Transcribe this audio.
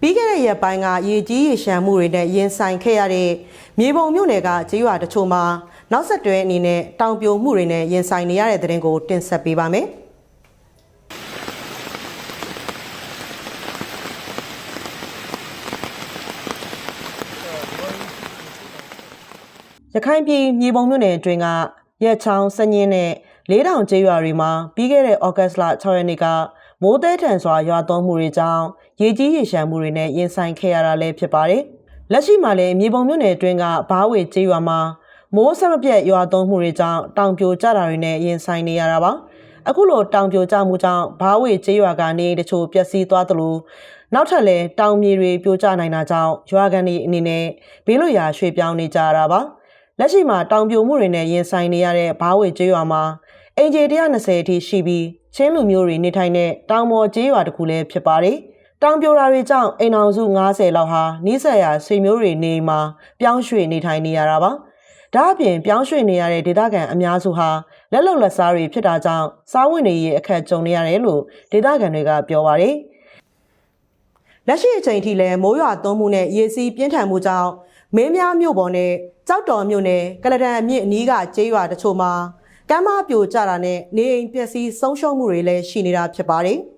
ပြီးခဲ့တဲ့ရက်ပိုင်းကရေကြီးရေရှမ်းမှုတွေနဲ့ရင်ဆိုင်ခဲ့ရတဲ့မြေပုံမြို့နယ်ကကျေးရွာတချို့မှာနောက်ဆက်တွဲအနေနဲ့တောင်ပြိုမှုတွေနဲ့ရင်ဆိုင်နေရတဲ့သတင်းကိုတင်ဆက်ပေးပါမယ်။ရခိုင်ပြည်မြေပုံမြို့နယ်အတွင်းကရက်ချောင်းစညင်းနဲ့လေးတောင်ကျေးရွာတွေမှာပြီးခဲ့တဲ့ဩဂတ်စ်လ6ရက်နေ့ကမိုးတဲထန်စွာရွာသွန်းမှုတွေကြောင့်ရေကြီးရေရှမ်းမှုတွေနဲ့ရင်ဆိုင်ခဲ့ရတာလည်းဖြစ်ပါတယ်။လက်ရှိမှာလည်းမြေပုံမြို့နယ်အတွင်းကဘားဝေကျေးရွာမှာမိုးဆက်မပြတ်ရွာသွန်းမှုတွေကြောင့်တောင်ပြိုကျတာတွေနဲ့ရင်ဆိုင်နေရတာပါ။အခုလိုတောင်ပြိုကျမှုကြောင့်ဘားဝေကျေးရွာကနေတချို့ပျက်စီးသွားသလိုနောက်ထပ်လည်းတောင်မြေတွေပြိုကျနိုင်တာကြောင့်ရွာကန်တွေအနေနဲ့ဘေးလွတ်ရာရွှေ့ပြောင်းနေကြရတာပါ။လက်ရှိမှာတောင်ပြိုမှုတွေနဲ့ရင်ဆိုင်နေရတဲ့ဘားဝေကျေးရွာမှာအင်ဂျီ120အထိရှိပြီးချင်းလူမျိုးတွေနေထိုင်တဲ့တောင်ပေါ်ကျေးရွာတစ်ခုလည်းဖြစ်ပါတယ်။တောင်ပြိုတာတွေကြောင့်အိမ်အောင်စု90လောက်ဟာနီးစပ်ရာဆွေမျိုးတွေနေမှာပြောင်းရွှေ့နေထိုင်နေရတာပါ။ဒါအပြင်ပြောင်းရွှေ့နေရတဲ့ဒေသခံအများစုဟာလက်လုံလက်စားတွေဖြစ်တာကြောင့်စားဝတ်နေရေးအခက်ကြုံနေရတယ်လို့ဒေသခံတွေကပြောပါတယ်။လက်ရှိအချိန်ထိလည်းမိုးရွာသွန်းမှုနဲ့ရေစီးပြင်းထန်မှုကြောင့်မင်းများမြို့ပေါ်နဲ့ကြောက်တော်မြို့နယ်ကလဒန်အမြင့်အနီးကကျေးရွာတချို့မှာကမ်းမပြိုကျတာနဲ့နေအိမ်ပျက်စီးဆုံးရှုံးမှုတွေလည်းရှိနေတာဖြစ်ပါတယ်။